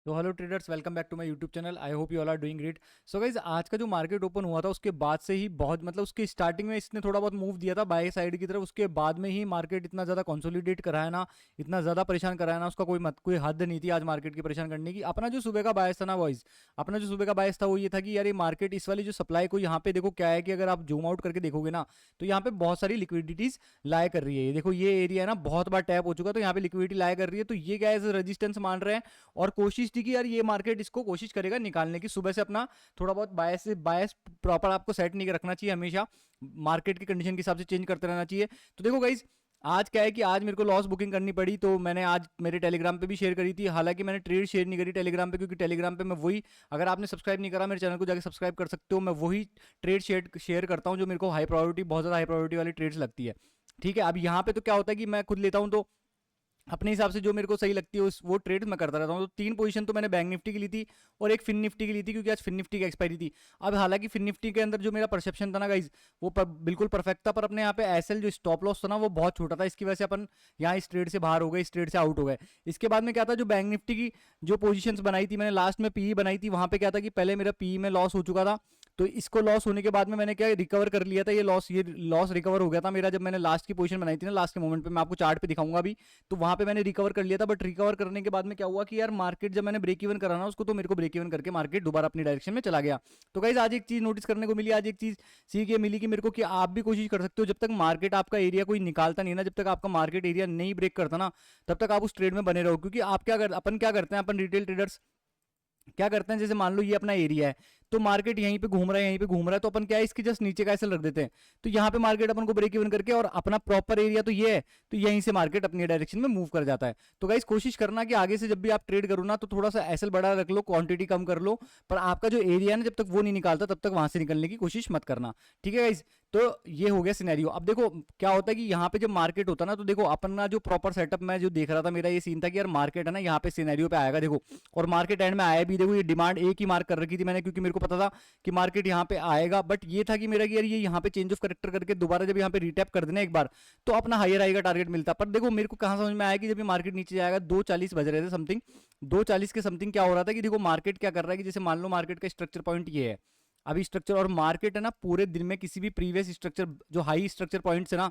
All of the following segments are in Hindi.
तो hello traders, welcome back to my YouTube channel. I hope you all are doing great. So guys, आज का जो मार्केट ओपन हुआ था उसके बाद से ही बहुत उसके स्टार्टिंग में इसने थोड़ा बहुत मूव दिया था बाय साइड की तरफ। उसके बाद में ही मार्केट इतना ज़्यादा कंसोलिडेट करा है ना, इतना ज़्यादा परेशान करा है ना, उसका कोई हद नहीं थी आज मार्केट की परेशान करने की। अपना जो सुबह का बायस था ना बॉइज, अपना जो सुबह का बायस था वो ये था कि यार ये मार्केट इस वाली जो सप्लाई को यहाँ पे देखो क्या है कि अगर आप जूम आउट करके देखोगे ना तो यहाँ पे बहुत सारी लिक्विडिटीज लाया कर रही है। ये देखो ये एरिया है ना बहुत बार टैप हो चुका, तो यहाँ पे लिक्विडिटी लाया कर रही है। तो ये क्या है, रेजिस्टेंस मान रहे हैं और कोशिश थी कि यार ये मार्केट इसको कोशिश करेगा निकालने की। सुबह से अपना थोड़ा बहुत बायस प्रॉपर आपको सेट नहीं रखना चाहिए, हमेशा मार्केट की कंडीशन के हिसाब से चेंज करते रहना चाहिए। तो देखो गाइज, आज क्या है कि आज मेरे को लॉस बुकिंग करनी पड़ी, तो मैंने आज मेरे टेलीग्राम पे भी शेयर करी थी। हालांकि मैंने ट्रेड शेयर नहीं करी टेलीग्राम पे, क्योंकि टेलीग्राम पे मैं वही, अगर आपने सब्सक्राइब नहीं करा मेरे चैनल को जाकर सब्सक्राइब कर सकते हो, मैं वही ट्रेड शेयर करता हूँ जो मेरे को हाई प्रायोरिटी, बहुत ज़्यादा हाई प्रायोरिटी वाली ट्रेड्स लगती है। ठीक है, अब यहाँ पे तो क्या होता है कि मैं खुद लेता हूँ, तो अपने हिसाब से जो मेरे को सही लगती है वो ट्रेड मैं करता रहता हूँ। तो 3 पोजीशन तो मैंने बैंक निफ्टी की ली थी और एक फिन निफ्टी की ली थी, क्योंकि आज फिन निफ्टी की एक्सपायरी थी। अब हालांकि फिन निफ्टी के अंदर जो मेरा परसेप्शन था ना गाइज, वो बिल्कुल परफेक्ट था, पर अपने यहाँ पे एसएल जो स्टॉप लॉस था ना वो बहुत छोटा था। इसकी वजह से अपन यहाँ इस ट्रेड से बाहर हो गए, इस ट्रेड से आउट हो गए। इसके बाद में क्या था, जो बैंक निफ्टी की जो पोजीशंस बनाई थी मैंने, लास्ट में पीई बनाई थी, वहां पे क्या था कि पहले मेरा पीई में लॉस हो चुका था। तो इसको लॉस होने के बाद में मैंने क्या रिकवर कर लिया था, ये लॉस रिकवर हो गया था मेरा। जब मैंने लास्ट की पोजीशन बनाई थी ना, लास्ट के मोमेंट पे, मैं आपको चार्ट पे दिखाऊंगा अभी, तो वहां पे मैंने रिकवर कर लिया था। बट रिकवर करने के बाद में क्या हुआ कि यार मार्केट जब मैंने ब्रेक इवन करा ना उसको, तो मेरे को ब्रेक इवन करके मार्केट दोबारा अपनी डायरेक्शन में चला गया। तो गाइज, आज एक चीज नोटिस करने को मिली, आज एक चीज सीख ये मिली कि मेरे को कि आप भी कोशिश कर सकते हो, जब तक मार्केट आपका एरिया कोई निकालता नहीं ना, जब तक आपका मार्केट एरिया नहीं ब्रेक करता ना, तब तक आप उस ट्रेड में बने रहो। क्योंकि आप अपन क्या करते हैं, अपन रिटेल ट्रेडर्स क्या करते हैं, जैसे मान लो ये अपना एरिया है, तो मार्केट यहीं पे घूम रहा है, यहीं पे घूम रहा है, तो अपन क्या है इसके जस्ट नीचे का ऐसे रख देते हैं। तो यहाँ पे मार्केट अपन को ब्रेक इवन करके, और अपना प्रॉपर एरिया तो ये है, तो यहीं से मार्केट अपनी डायरेक्शन में मूव कर जाता है। तो गाइस, कोशिश करना कि आगे से जब भी आप ट्रेड करो ना, तो थोड़ा सा एसएल बड़ा रख लो, क्वांटिटी कम कर लो, पर आपका जो एरिया है ना, जब तक वो नहीं निकालता तब तक वहां से निकलने की कोशिश मत करना। ठीक है गाइस, तो ये हो गया सिनेरियो। अब देखो क्या होता है कि यहाँ पे जब मार्केट होता है ना, तो देखो अपना जो प्रॉपर सेटअप मैं जो देख रहा था, मेरा ये सीन था कि यार मार्केट है ना यहाँ पे सिनेरियो पे आएगा, देखो, और मार्केट एंड में आया भी। देखो ये डिमांड एक ही मार्क कर रखी थी मैंने, क्योंकि मेरे को पता था कि मार्केट यहाँ पे आएगा। बट ये था कि मेरा कि यार ये यहाँ पे चेंज ऑफ करेक्टर करके दोबारा जब यहाँ पे रिटैप कर देना एक बार, तो अपना हायर आई का टारगेट मिलता। पर देखो मेरे को कहाँ समझ में आया कि जब ये मार्केट नीचे जाएगा, 2:40 बज रहे थे समथिंग, 2:40 के समथिंग क्या हो रहा था कि देखो मार्केट क्या कर रहा है कि जैसे मान लो मार्केट का स्ट्रक्चर पॉइंट ये है अभी, स्ट्रक्चर और मार्केट है ना पूरे दिन में किसी भी प्रीवियस स्ट्रक्चर, जो हाई स्ट्रक्चर पॉइंट्स है ना,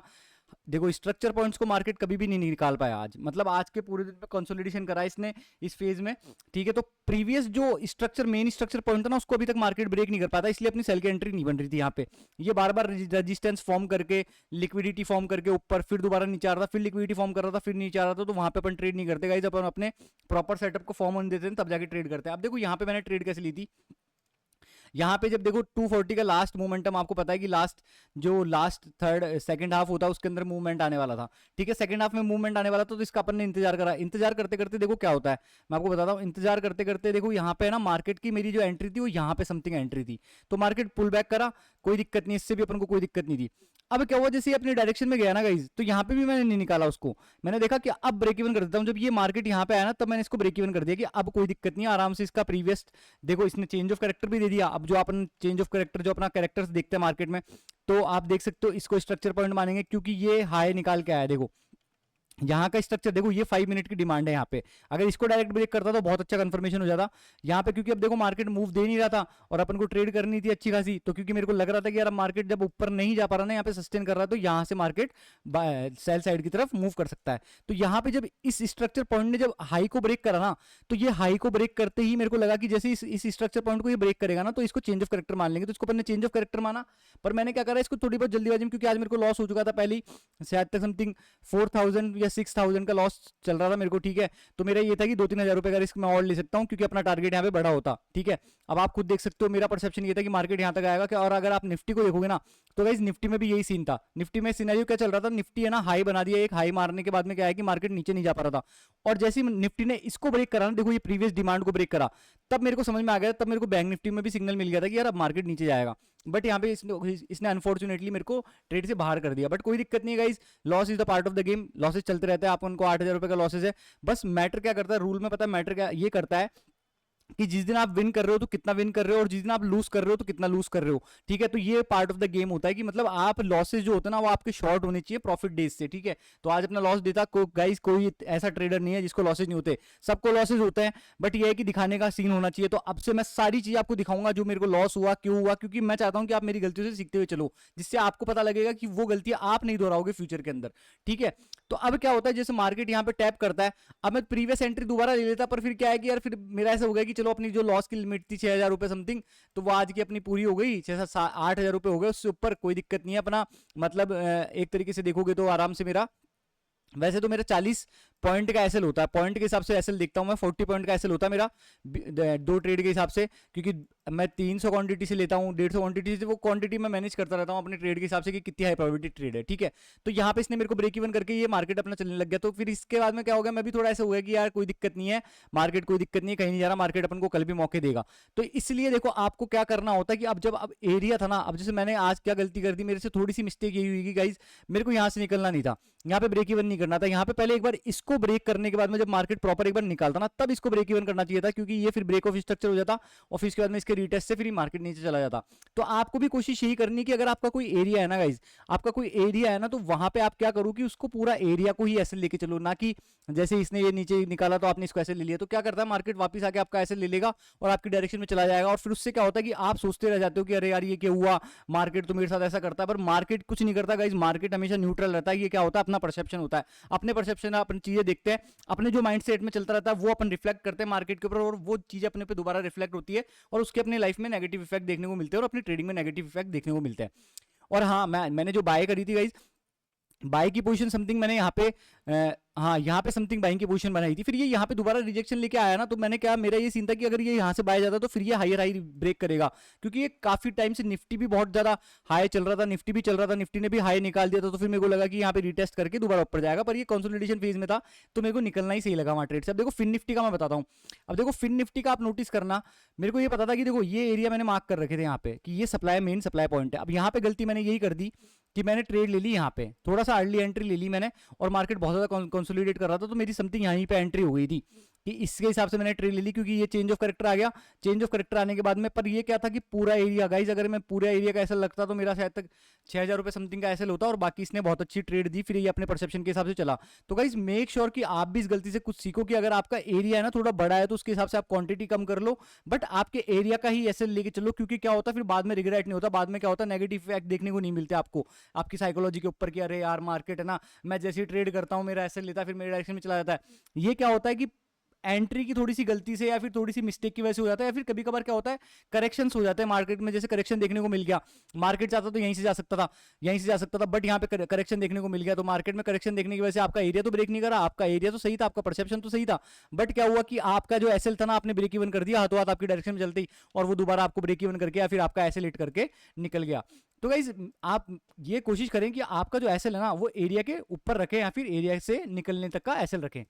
देखो स्ट्रक्चर पॉइंट्स को मार्केट कभी भी नहीं निकाल पाया आज। मतलब आज के पूरे दिन में कंसोलिडेशन करा इसने इस फेज में। ठीक है, तो प्रीवियस जो स्ट्रक्चर, मेन स्ट्रक्चर पॉइंट था ना, उसको अभी तक मार्केट ब्रेक नहीं कर पाता, इसलिए अपनी सेल की एंट्री नहीं बन रही थी यहाँ पे। ये बार बार रेजिस्टेंस फॉर्म करके, लिक्विडिटी फॉर्म करके ऊपर, फिर दोबारा नीचे आ रहा था, फिर लिक्विडिटी फॉर्म कर रहा था, फिर नीचे आ रहा था। तो वहां पे अपन ट्रेड नहीं करते गाइस, अपन अपने प्रॉपर सेटअप को फॉर्म होने देते हैं, तब जाके ट्रेड करते हैं। अब देखो यहाँ पे मैंने ट्रेड कैसे ली थी, यहाँ पे जब देखो 240 का लास्ट मोमेंटम, आपको पता है कि लास्ट थर्ड सेकंड हाफ होता है उसके अंदर मूवमेंट आने वाला था। ठीक है, सेकंड हाफ में मूवमेंट आने वाला था, तो इसका अपन ने इंतजार करा। इंतजार करते करते देखो क्या होता है, मैं आपको बताता हूँ। इंतजार करते करते देखो यहाँ पे ना मार्केट की मेरी जो एंट्री थी वो यहाँ पे समथिंग एंट्री थी, तो मार्केट पुल बैक करा, कोई दिक्कत नहीं, इससे भी अपन को कोई दिक्कत नहीं थी। अब क्या हुआ, जैसे अपनी डायरेक्शन में गया ना गाइज, तो यहाँ पे भी मैंने नहीं निकाला उसको। मैंने देखा कि अब ब्रेक इवन कर देता हूँ। जब ये मार्केट यहाँ पे आया ना, तब मैंने इसको ब्रेक इवन कर दिया कि अब कोई दिक्कत नहीं है, आराम से इसका प्रीवियस, देखो इसने चेंज ऑफ कैरेक्टर भी दे दिया। अब जो अपन चेंज ऑफ कैरेक्टर, जो अपना कैरेक्टर्स देखते हैं मार्केट में, तो आप देख सकते हो इसको स्ट्रक्चर पॉइंट मानेंगे, क्योंकि ये हाई निकाल के आया। देखो यहाँ का स्ट्रक्चर देखो, ये 5 मिनट की डिमांड है यहाँ पे। अगर इसको डायरेक्ट ब्रेक करता तो बहुत अच्छा कंफर्मेशन हो जाता यहाँ पे, क्योंकि अब देखो मार्केट मूव दे नहीं रहा था और अपन को ट्रेड करनी थी अच्छी खासी। तो क्योंकि मेरे को लग रहा था कि यार मार्केट जब ऊपर नहीं जा पा रहा ना, यहाँ पे सस्टेन कर रहा है, तो यहाँ से मार्केट सेल साइड की तरफ मूव कर सकता है। तो यहाँ पे जब इस स्ट्रक्चर पॉइंट ने जब हाई को ब्रेक करा ना, तो ये हाई को ब्रेक करते ही मेरे को लगा कि जैसे इस स्ट्रक्चर पॉइंट को ये ब्रेक करेगा ना, तो इसको चेंज ऑफ करेक्टर मान लेंगे। तो इसको अपन ने चेंज ऑफ करेक्टर माना, पर मैंने क्या करा, इसको थोड़ी बहुत जल्दीबाजी में, क्योंकि आज मेरे को लॉस हो चुका था पहले शायद तक समथिंग 4000 या 6000 का लॉस चल रहा था मेरे को। ठीक है, तो मेरा ये था कि 2-3 हजार रुपए का रिस्क मैं और ले सकता हूं, क्योंकि अपना टारगेट यहाँ पे बड़ा होता। ठीक है, अब आप खुद देख सकते हो, मेरा परसेप्शन ये था कि मार्केट यहाँ तक आएगा क्या। और अगर आप निफ्टी को देखोगे ना, तो गाइस निफ्टी में भी यही सीन था। निफ्टी में सिनेरियो क्या चल रहा था, निफ्टी है ना हाई बना दिया, एक हाई मारने के बाद में क्या है कि मार्केट नीचे नहीं जा पा रहा था, और जैसे ही निफ्टी ने इसको ब्रेक करा ना, देखो ये प्रीवियस डिमांड को ब्रेक करा, तब मेरे को समझ में आ गया, तब मेरे को बैंक निफ्टी में भी सिग्नल मिल गया था कि यार अब मार्केट नीचे जाएगा। बट यहाँ पे इसने अनफॉर्चुनेटली मेरे को ट्रेड से बाहर कर दिया। बट कोई दिक्कत नहीं है guys, loss is the part of the game, losses चलते रहते हैं। आप उनको 8000 रुपए का लॉसेस है, बस मैटर क्या करता है रूल में, पता है मैटर क्या ये करता है कि जिस दिन आप विन कर रहे हो तो कितना विन कर रहे हो, और जिस दिन आप लूज कर रहे हो तो कितना लूज कर रहे हो। ठीक है, तो ये पार्ट ऑफ द गेम होता है कि मतलब आप लॉसेज जो होते हैं ना वो आपके शॉर्ट होने चाहिए प्रॉफिट डेज से। ठीक है, तो आज अपना लॉस देता गाइस, कोई ऐसा ट्रेडर नहीं है जिसको लॉसेज नहीं होते, सबको लॉसेज होते हैं, बट ये है कि दिखाने का सीन होना चाहिए। तो अब से मैं सारी चीज आपको दिखाऊंगा जो मेरे को लॉस हुआ, क्यों हुआ, क्योंकि मैं चाहता हूं कि आप मेरी गलतियों से सीखते हुए चलो, जिससे आपको पता लगेगा कि वो गलतियां आप नहीं दोहराओगे फ्यूचर के अंदर। ठीक है, तो अब क्या होता है, जैसे मार्केट यहाँ पे टैप करता है, अब मैं प्रीवियस एंट्री दोबारा ले लेता, पर फिर क्या है कि यार फिर मेरा ऐसा हो गया कि चलो अपनी जो लॉस की लिमिट थी 6,000 रुपए समथिंग, तो वो आज की अपनी पूरी हो गई, 6-8 हज़ार रुपए हो गए, उससे ऊपर कोई दिक्कत नहीं है अपना। मतलब एक तरीके से देखोगे तो आराम से मेरा, वैसे तो मेरा 40 पॉइंट का एसएल होता है, पॉइंट के हिसाब से एसएल देखता हूं मैं, 40 पॉइंट का एसएल होता है मेरा 2 ट्रेड के हिसाब से, क्योंकि मैं 300 क्वांटिटी से लेता हूं, 150 क्वांटिटी से, वो क्वांटिटी मैं मैनेज करता रहता हूं अपने ट्रेड के हिसाब से कि कितनी हाई प्रोबेबिलिटी ट्रेड है। ठीक है, तो यहाँ पे इसने मेरे को ब्रेक इवन करके ये मार्केट अपना चलने लग गया, तो फिर इसके बाद में क्या हो गया, मैं भी थोड़ा ऐसा हुआ कि यार कोई दिक्कत नहीं है, मार्केट कोई दिक्कत नहीं है, कहीं नहीं जा रहा मार्केट, अपन को कल भी मौके देगा। तो इसलिए देखो आपको क्या करना होता है कि अब जब अब एरिया था ना, अब जैसे मैंने आज क्या गलती कर दी, मेरे से थोड़ी सी मिस्टेक यही हुई कि गाइज मेरे को यहाँ से निकलना नहीं था, यहाँ पे ब्रेक इवन नहीं करना था, यहाँ पे पहले एक बार इसको ब्रेक करने के बाद में जब मार्केट प्रॉपर एक बार निकालता ना, तब इसको ब्रेक इवन करना चाहिए था, क्योंकि ये फिर ब्रेक ऑफ स्ट्रक्चर हो जाता, और फिर इसके बाद में इसके रीटेस्ट से फिर मार्केट नीचे चला जाता। तो आपको भी कोशिश यही करनी कि अगर आपका कोई एरिया है ना गाइज, आपका कोई एरिया है ना, तो वहां पे आप क्या करो कि उसको पूरा एरिया को ही ऐसे लेके चलो, ना कि जैसे इसने ये नीचे निकाला तो आपने इसको ऐसे ले लिया, तो क्या करता है मार्केट वापस आके आपका ऐसे ले लेगा और आपकी डायरेक्शन में चला जाएगा, और फिर उससे क्या होता है कि आप सोचते रह जाते हो कि अरे यार ये क्या हुआ, मार्केट तो मेरे साथ ऐसा करता है, पर मार्केट कुछ नहीं करता गाइज, मार्केट हमेशा न्यूट्रल रहता है। ये क्या होता है, अपना परसेप्शन होता है, अपने परसेप्शन अपन चीजें देखते हैं, अपने जो माइंड सेट में चलता रहता है वो अपन रिफ्लेक्ट करते हैं मार्केट के ऊपर, और वो चीजें अपने पे दोबारा रिफ्लेक्ट होती है, और उसके अपने लाइफ में नेगेटिव इफेक्ट देखने को मिलते हैं, और अपनी ट्रेडिंग में नेगेटिव इफेक्ट देखने को मिलते हैं। और हाँ, मैंने जो बाय करी थी गाइज, बाई की पोजीशन समथिंग मैंने यहाँ पे हाँ यहाँ पे समथिंग बाइंग की पोजीशन बनाई थी, फिर ये यहाँ पे दोबारा रिजेक्शन लेके आया ना, तो मैंने क्या, मेरा ये सीन था कि अगर ये यहाँ से बाय जाता तो फिर ये हायर हाई ब्रेक करेगा, क्योंकि ये काफी टाइम से निफ्टी भी बहुत ज्यादा हाई चल रहा था, निफ्टी भी चल रहा था, निफ्टी ने भी हाई निकाल दिया था, तो फिर मेरे को लगा कि यहाँ पे रिटेस्ट करके दोबारा ऊपर जाएगा, पर ये कंसोलिडेशन फेज में था, तो मेरे को निकलना ही सही लगा वहाँ ट्रेड से। अब देखो फिन निफ्टी का मैं बताता हूँ, अब देखो फिन निफ्टी का आप नोटिस करना, मेरे को ये पता था कि देखो ये एरिया मैंने मार्क कर रखे थे यहाँ पे कि ये सप्लाई, मेन सप्लाई पॉइंट है। अब यहाँ पे गलती मैंने यही कर दी कि मैंने ट्रेड ले ली यहाँ पे, थोड़ा सा अर्ली एंट्री ले ली मैंने, और मार्केट बहुत ज्यादा कंसोलिडेट कर रहा था, तो मेरी समथिंग यहीं पे एंट्री हो गई थी कि इसके हिसाब से मैंने ट्रेड ले ली, क्योंकि ये चेंज ऑफ करेक्टर आ गया। चेंज ऑफ करेक्टर आने के बाद में, पर ये क्या था कि पूरा एरिया गाइज, अगर मैं पूरा एरिया का ऐसा लगता तो मेरा शायद तक 6,000 रुपए समथिंग का ऐसा होता, और बाकी इसने बहुत अच्छी ट्रेड दी, फिर ये अपने परसेप्शन के हिसाब से चला। तो गाइज मेक श्योर कि आप भी इस गलती से कुछ सीखो कि अगर आपका एरिया है ना थोड़ा बड़ा है, तो उसके हिसाब से आप क्वांटिटी कम कर लो, बट आपके एरिया का ही ऐसे लेके चलो, क्योंकि क्या होता है फिर बाद में रिग्रेट नहीं होता, बाद में क्या होता है नेगेटिव इफेक्ट देखने को नहीं मिलते आपको आपकी साइकोलॉजी के ऊपर कि अरे यार मार्केट है ना, मैं जैसे ही ट्रेड करता हूँ मेरा ऐसे लेता है, फिर मेरे डायरेक्शन में चला जाता है। ये क्या होता है कि एंट्री की थोड़ी सी गलती से या फिर थोड़ी सी मिस्टेक की वजह से हो जाता है, या फिर कभी कभार क्या होता है करेक्शंस हो जाते हैं मार्केट में, जैसे करेक्शन देखने को मिल गया, मार्केट चाहता तो यहीं से जा सकता था, यहीं से जा सकता था, बट यहाँ पे करेक्शन देखने को मिल गया, तो मार्केट में करेक्शन देखने की वजह से आपका एरिया तो ब्रेक नहीं करा, आपका एरिया तो सही था, आपका परसेप्शन तो सही था, बट क्या हुआ कि आपका जो एसएल था ना आपने ब्रेक इवन कर दिया हाथों हाथ आपकी डायरेक्शन में चलते ही, और वो दोबारा आपको ब्रेक इवन करके या फिर आपका एसएल हिट करके निकल गया। तो गाइज आप ये कोशिश करें कि आपका जो एसएल है ना वो एरिया के ऊपर रखें, या फिर एरिया से निकलने तक का एसएल रखें।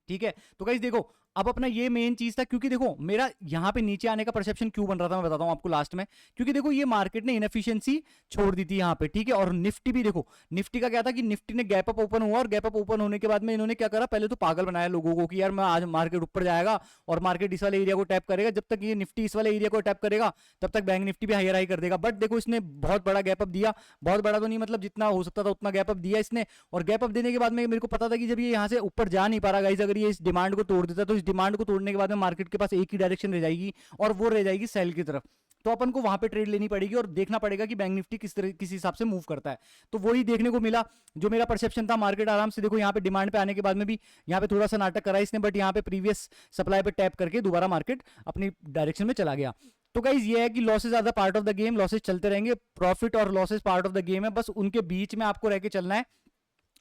ठीक है, तो गाइस देखो अब अपना ये मेन चीज था, क्योंकि देखो मेरा यहाँ पे नीचे आने का परसेप्शन क्यों बन रहा था मैं बताता हूँ आपको लास्ट में, क्योंकि देखो ये मार्केट ने इनएफिशिएंसी छोड़ दी थी यहाँ पे। ठीक है, और निफ्टी भी देखो, निफ्टी का क्या था कि निफ्टी ने गैप अप ओपन हुआ, और गैप अप ओपन होने के बाद में इन्होंने क्या करा, पहले तो पागल बनाया लोगों को कि यार मैं आज मार्केट ऊपर जाएगा और मार्केट इस वाले एरिया को टैप करेगा, जब तक ये निफ्टी इस वाले एरिया को टैप करेगा तब तक बैंक निफ्टी भी हायर हाई कर देगा। बट देखो इसने बहुत बड़ा गैप अप दिया, बहुत बड़ा तो नहीं मतलब जितना हो सकता था उतना गैप अप दिया इसने, और गैप अप देने के बाद में मेरे को पता था कि जब ये यहाँ से ऊपर जा नहीं पा रहा गाइस, अगर ये इस डिमांड को तोड़ देता तो इस डिमांड को तोड़ने के बाद में मार्केट के पास एक ही डायरेक्शन रह जाएगी, और वो रह जाएगी सेल की तरफ, तो अपन को वहां पे ट्रेड लेनी पड़ेगी और देखना पड़ेगा कि बैंक निफ्टी किस हिसाब से मूव करता है। तो वही देखने को मिला जो मेरा परसेप्शन था, मार्केट आराम से देखो यहाँ पे डिमांड पे आने के बाद में भी यहाँ पे थोड़ा सा नाटक करा इसने, बट यहाँ पे प्रीवियस सप्लाई पे टैप करके दोबारा मार्केट अपनी डायरेक्शन में चला गया। तो गाइज ये है कि losses are the part of the game, losses चलते रहेंगे, प्रॉफिट और losses part of the game है, बस उनके बीच में आपको रह के चलना है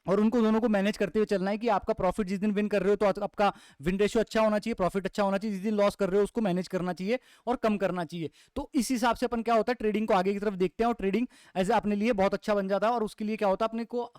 और उनको दोनों को मैनेज करते हुए चलना है कि आपका प्रॉफिट जिस दिन विन कर रहे हो तो आपका विन रेशियो अच्छा होना चाहिए, प्रॉफिट अच्छा होना चाहिए, जिस दिन लॉस कर रहे हो उसको मैनेज करना चाहिए और कम करना चाहिए। तो इस हिसाब से अपन क्या होता है ट्रेडिंग को आगे की तरफ देखते हैं और ट्रेडिंग एज अपने लिए बहुत अच्छा बन जाता है। और उसके लिए क्या होता है अपने को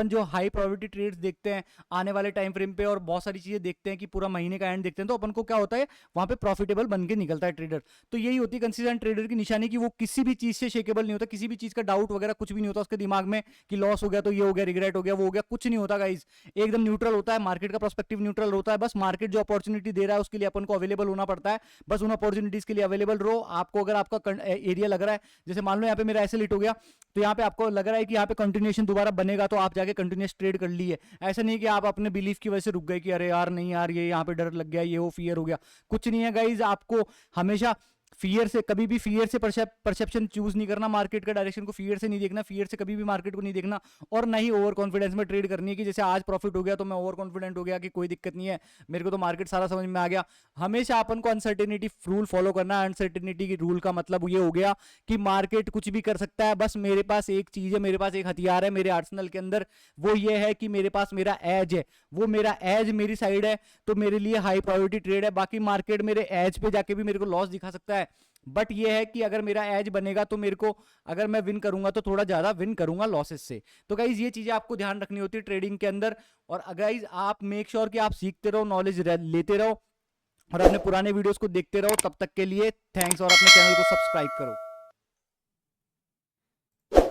जो हाई प्रोबेबिलिटी ट्रेड्स देखते हैं आने वाले टाइम फ्रेम पे और बहुत सारी चीजें देखते हैं कि पूरा महीने का एंड देखते हैं, तो अपन को क्या होता है वहां पे प्रॉफिटेबल बन के निकलता है ट्रेडर। तो यही होती है कंसिस्टेंट ट्रेडर की निशानी कि वो किसी भी चीज से शेकेबल नहीं होता, किसी भी चीज का डाउट वगैरह कुछ भी नहीं होता उसके दिमाग में कि लॉस हो गया तो ये हो गया, रिग्रेट हो गया, वो हो गया, कुछ नहीं होता गाइज, एकदम न्यूट्रल होता है मार्केट का, प्रोस्पेक्टिव न्यूट्रल होता है। बस मार्केट जो अपॉर्चुनिटी दे रहा है उसके लिए अपन को अवेलेबल होना पड़ता है, बस उन अपॉर्चुनिटीज के लिए अवेलेबल रहो। आपको अगर आपका एरिया लग रहा है, जैसे मान लो यहाँ पे मेरा ऐसे लिट हो गया, तो यहाँ पे आपको लग रहा है कि यहाँ पे कंटिन्यूएशन दोबारा बनेगा, तो आप जाके कंटिन्यूस ट्रेड कर लिए। ऐसा नहीं कि आप अपने बिलीफ की वजह से रुक गए कि अरे यार नहीं यार ये यहाँ पे डर लग गया, ये वो फियर हो गया, कुछ नहीं है गाइज। आपको हमेशा फियर से, कभी भी फियर से परसेप्शन चूज नहीं करना, मार्केट का डायरेक्शन को फियर से नहीं देखना, फियर से कभी भी मार्केट को नहीं देखना, और ना ही ओवर कॉन्फिडेंस में ट्रेड करनी है कि जैसे आज प्रॉफिट हो गया तो मैं ओवर कॉन्फिडेंट हो गया कि कोई दिक्कत नहीं है, मेरे को तो मार्केट सारा समझ में आ गया। हमेशा अपन को अनसर्टेनिटी रूल फॉलो करना है। अनसर्टेनिटी की रूल का मतलब ये हो गया कि मार्केट कुछ भी कर सकता है, बस मेरे पास एक चीज है, मेरे पास एक हथियार है मेरे आर्सेनल के अंदर, वो ये है कि मेरे पास मेरा एज है, वो मेरा एज मेरी साइड है, तो मेरे लिए हाई प्रायोरिटी ट्रेड है। बाकी मार्केट मेरे एज पे जाके भी मेरे को लॉस दिखा सकता है, बट ये है कि अगर मेरा एज बनेगा तो मेरे को, अगर मैं विन करूंगा तो थोड़ा ज्यादा विन करूंगा लॉसेस से। तो गाइज ये चीजें आपको ध्यान रखनी होती है ट्रेडिंग के अंदर। और गाइज आप मेक श्योर कि आप सीखते रहो, नॉलेज लेते रहो, और अपने पुराने वीडियोस को देखते रहो। तब तक के लिए थैंक्स, और अपने चैनल को सब्सक्राइब करो।